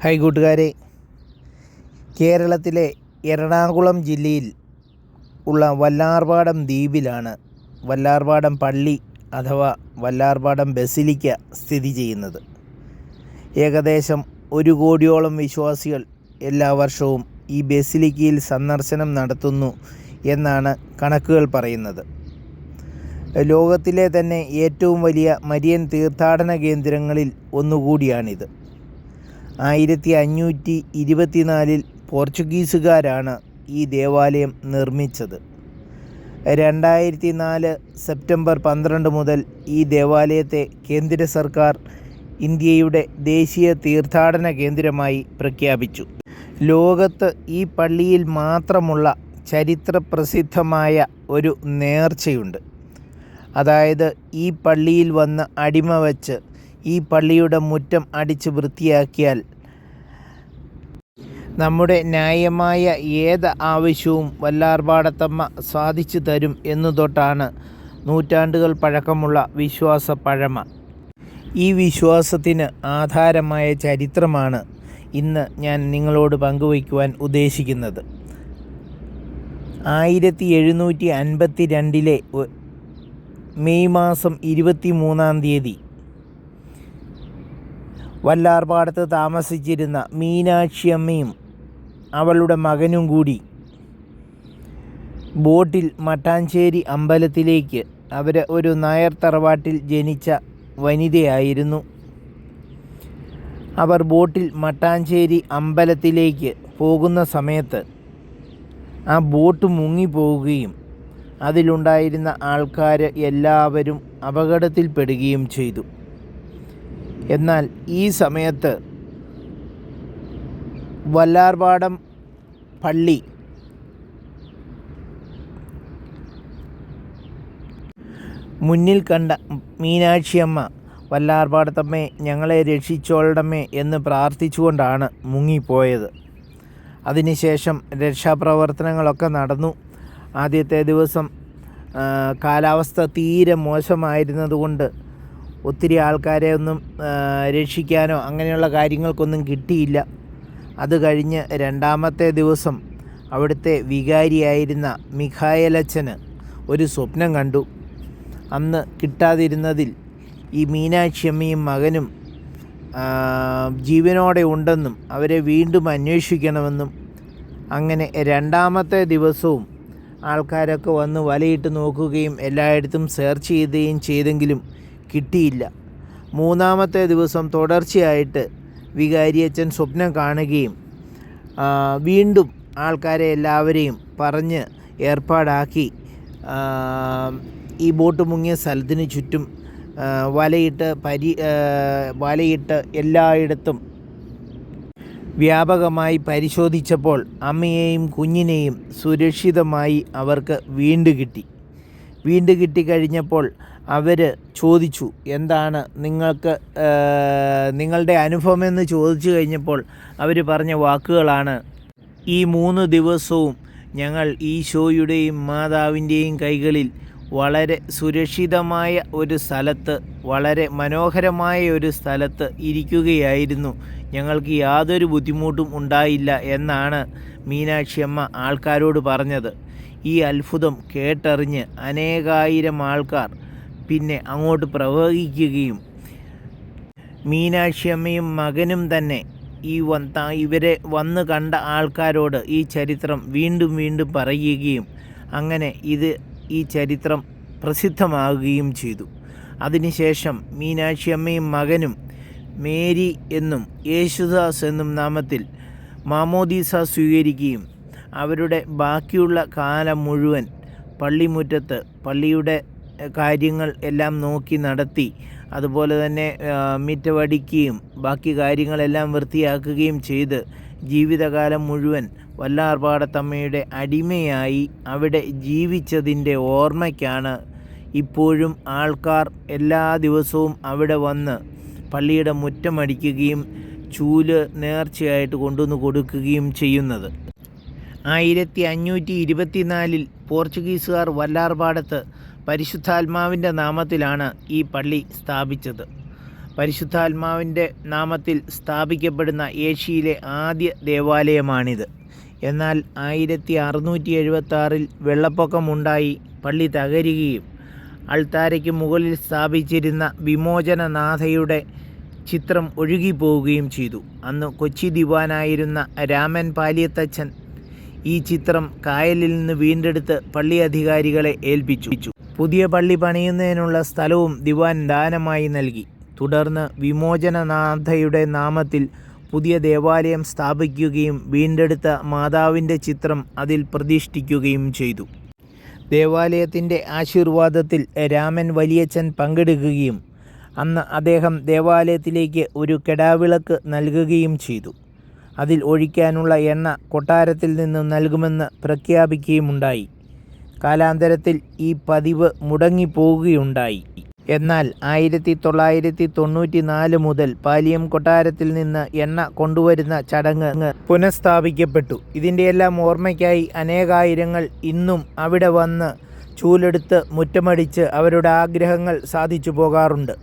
Hi കൂട്ടുകാരെ, കേരളത്തിലെ എറണാകുളം ജില്ലയിൽ ഉള്ള വല്ലാർപാടം ദ്വീപിലാണ് വല്ലാർപാടം പള്ളി അഥവാ വല്ലാർപാടം ബസിലിക്ക സ്ഥിതി ചെയ്യുന്നത്. ഏകദേശം 1 കോടിയോളം വിശ്വാസികൾ എല്ലാ വർഷവും ഈ ബസിലിക്കയിൽ സന്ദർശനം നടത്തുന്നു എന്നാണ് കണക്കുകൾ പറയുന്നത്. ലോകത്തിലെ തന്നെ ഏറ്റവും വലിയ മരിയൻ തീർത്ഥാടന കേന്ദ്രങ്ങളിൽ ഒന്നുകൂടിയാണിത്. 1524 പോർച്ചുഗീസുകാരാണ് ഈ ദേവാലയം നിർമ്മിച്ചത്. 2004 സെപ്റ്റംബർ 12 മുതൽ ഈ ദേവാലയത്തെ കേന്ദ്ര സർക്കാർ ഇന്ത്യയുടെ ദേശീയ തീർത്ഥാടന കേന്ദ്രമായി പ്രഖ്യാപിച്ചു. ലോകത്ത് ഈ പള്ളിയിൽ മാത്രമുള്ള ചരിത്രപ്രസിദ്ധമായ ഒരു നേർച്ചയുണ്ട്. അതായത്, ഈ പള്ളിയിൽ വന്ന് അടിമ വച്ച് ഈ പള്ളിയുടെ മുറ്റം അടിച്ച് വൃത്തിയാക്കിയാൽ നമ്മുടെ ന്യായമായ ഏത് ആവശ്യവും വല്ലാർപാടത്തമ്മ സാധിച്ചു തരും എന്നു തൊട്ടാണ് നൂറ്റാണ്ടുകൾ പഴക്കമുള്ള വിശ്വാസ പഴമ. ഈ വിശ്വാസത്തിന് ആധാരമായ ചരിത്രമാണ് ഇന്ന് ഞാൻ നിങ്ങളോട് പങ്കുവയ്ക്കുവാൻ ഉദ്ദേശിക്കുന്നത്. 1752 മെയ് മാസം 23 വല്ലാർപാടത്ത് താമസിച്ചിരുന്ന മീനാക്ഷിയമ്മയും അവളുടെ മകനും കൂടി ബോട്ടിൽ മട്ടാഞ്ചേരി അമ്പലത്തിലേക്ക്, അവർ ഒരു നായർ തറവാട്ടിൽ ജനിച്ച വനിതയായിരുന്നു. അവർ ബോട്ടിൽ മട്ടാഞ്ചേരി അമ്പലത്തിലേക്ക് പോകുന്ന സമയത്ത് ആ ബോട്ട് മുങ്ങിപ്പോവുകയും അതിലുണ്ടായിരുന്ന ആൾക്കാർ എല്ലാവരും അപകടത്തിൽപ്പെടുകയും ചെയ്തു. എന്നാൽ ഈ സമയത്ത് വല്ലാർപാടം പള്ളി മുന്നിൽ കണ്ട മീനാക്ഷിയമ്മ വല്ലാർപാടത്തമ്മേ, ഞങ്ങളെ രക്ഷിച്ചോളണമേ എന്ന് പ്രാർത്ഥിച്ചുകൊണ്ടാണ് മുങ്ങിപ്പോയത്. അതിനുശേഷം രക്ഷാപ്രവർത്തനങ്ങളൊക്കെ നടന്നു. ആദ്യത്തെ ദിവസം കാലാവസ്ഥ തീരെ മോശമായിരുന്നതുകൊണ്ട് ഒത്തിരി ആൾക്കാരെ ഒന്നും രക്ഷിക്കാനോ അങ്ങനെയുള്ള കാര്യങ്ങൾക്കൊന്നും കിട്ടിയില്ല. അത് കഴിഞ്ഞ് 2ാമത്തെ ദിവസം അവിടുത്തെ വികാരിയായിരുന്ന മിഖായലച്ചന് ഒരു സ്വപ്നം കണ്ടു. അന്ന് കിട്ടാതിരുന്നതിൽ ഈ മീനാക്ഷിയമ്മയും മകനും ജീവനോടെ ഉണ്ടെന്നും അവരെ വീണ്ടും അന്വേഷിക്കണമെന്നും, അങ്ങനെ 2ാമത്തെ ദിവസവും ആൾക്കാരൊക്കെ വന്ന് വലയിട്ട് നോക്കുകയും എല്ലായിടത്തും സെർച്ച് ചെയ്യുകയും ചെയ്തെങ്കിലും കിട്ടിയില്ല. 3ാമത്തെ ദിവസം തുടർച്ചയായിട്ട് വികാരിയച്ഛൻ സ്വപ്നം കാണുകയും വീണ്ടും ആൾക്കാരെ എല്ലാവരെയും പറഞ്ഞ് ഏർപ്പാടാക്കി ഈ ബോട്ട് മുങ്ങിയ സ്ഥലത്തിന് ചുറ്റും വലയിട്ട് എല്ലായിടത്തും വ്യാപകമായി പരിശോധിച്ചപ്പോൾ അമ്മയെയും കുഞ്ഞിനെയും സുരക്ഷിതമായി അവർക്ക് വീണ്ടും കിട്ടിക്കഴിഞ്ഞപ്പോൾ അവർ ചോദിച്ചു, എന്താണ് നിങ്ങളുടെ അനുഭവമെന്ന് ചോദിച്ചു കഴിഞ്ഞപ്പോൾ അവർ പറഞ്ഞ വാക്കുകളാണ്, ഈ 3 ദിവസവും ഞങ്ങൾ ഈശോയുടെയും മാതാവിൻ്റെയും കൈകളിൽ വളരെ സുരക്ഷിതമായ ഒരു സ്ഥലത്ത്, വളരെ മനോഹരമായ ഒരു സ്ഥലത്ത് ഇരിക്കുകയായിരുന്നു. ഞങ്ങൾക്ക് യാതൊരു ബുദ്ധിമുട്ടും ഉണ്ടായില്ല എന്നാണ് മീനാക്ഷിയമ്മ ആൾക്കാരോട് പറഞ്ഞത്. ഈ അത്ഭുതം കേട്ടറിഞ്ഞ് അനേകായിരം ആൾക്കാർ പിന്നെ അങ്ങോട്ട് പ്രവഹിക്കുകയും മീനാക്ഷിയമ്മയും മകനും തന്നെ ഇവരെ വന്ന് കണ്ട ആൾക്കാരോട് ഈ ചരിത്രം വീണ്ടും പറയുകയും അങ്ങനെ ഈ ചരിത്രം പ്രസിദ്ധമാവുകയും ചെയ്തു. അതിനുശേഷം മീനാക്ഷിയമ്മയും മകനും മേരി എന്നും യേശുദാസ് എന്നും നാമത്തിൽ മാമോദീസ സ്വീകരിക്കുകയും അവരുടെ ബാക്കിയുള്ള കാലം മുഴുവൻ പള്ളിമുറ്റത്ത് പള്ളിയുടെ കാര്യങ്ങൾ എല്ലാം നോക്കി നടത്തി, അതുപോലെ തന്നെ മിറ്റവടിക്കുകയും ബാക്കി കാര്യങ്ങളെല്ലാം വൃത്തിയാക്കുകയും ചെയ്ത് ജീവിതകാലം മുഴുവൻ വല്ലാർപാടത്തമ്മയുടെ അടിമയായി അവിടെ ജീവിച്ചതിൻ്റെ ഓർമ്മയ്ക്കാണ് ഇപ്പോഴും ആൾക്കാർ എല്ലാ ദിവസവും അവിടെ വന്ന് പള്ളിയുടെ മുറ്റമടിക്കുകയും ചൂല് നേർച്ചയായിട്ട് കൊണ്ടുവന്ന് കൊടുക്കുകയും ചെയ്യുന്നത്. 1524 പോർച്ചുഗീസുകാർ വല്ലാർപാടത്ത് പരിശുദ്ധാത്മാവിൻ്റെ നാമത്തിലാണ് ഈ പള്ളി സ്ഥാപിച്ചത്. പരിശുദ്ധാത്മാവിൻ്റെ നാമത്തിൽ സ്ഥാപിക്കപ്പെടുന്ന ഏഷ്യയിലെ ആദ്യ ദേവാലയമാണിത്. എന്നാൽ 1676 വെള്ളപ്പൊക്കമുണ്ടായി പള്ളി തകരുകയും അൾത്താരയ്ക്ക് മുകളിൽ സ്ഥാപിച്ചിരുന്ന വിമോചനനാഥയുടെ ചിത്രം ഒഴുകിപ്പോവുകയും ചെയ്തു. അന്ന് കൊച്ചി ദിവാനായിരുന്ന രാമൻ പാലിയത്തച്ഛൻ ഈ ചിത്രം കായലിൽ നിന്ന് വീണ്ടെടുത്ത് പള്ളി അധികാരികളെ ഏൽപ്പിച്ചു. പുതിയ പള്ളി പണിയുന്നതിനുള്ള സ്ഥലവും ദിവാൻ ദാനമായി നൽകി. തുടർന്ന് വിമോചനനാഥയുടെ നാമത്തിൽ പുതിയ ദേവാലയം സ്ഥാപിക്കുകയും വീണ്ടെടുത്ത മാതാവിൻ്റെ ചിത്രം അതിൽ പ്രതിഷ്ഠിക്കുകയും ചെയ്തു. ദേവാലയത്തിൻ്റെ ആശീർവാദത്തിൽ രാമൻ വലിയച്ഛൻ പങ്കെടുക്കുകയും അന്ന് അദ്ദേഹം ദേവാലയത്തിലേക്ക് ഒരു കെടാവിളക്ക് നൽകുകയും ചെയ്തു. അതിൽ ഒഴിക്കാനുള്ള എണ്ണ കൊട്ടാരത്തിൽ നിന്നും നൽകുമെന്ന് പ്രഖ്യാപിക്കുകയുമുണ്ടായി. കാലാന്തരത്തിൽ ഈ പതിവ് മുടങ്ങിപ്പോവുകയുണ്ടായി. എന്നാൽ 1994 മുതൽ പാലിയം കൊട്ടാരത്തിൽ നിന്ന് എണ്ണ കൊണ്ടുവരുന്ന ചടങ്ങ് പുനഃസ്ഥാപിക്കപ്പെട്ടു. ഇതിൻ്റെയെല്ലാം ഓർമ്മയ്ക്കായി അനേകായിരങ്ങൾ ഇന്നും അവിടെ വന്ന് ചൂലെടുത്ത് മുറ്റമടിച്ച് അവരുടെ ആഗ്രഹങ്ങൾ സാധിച്ചു പോകാറുണ്ട്.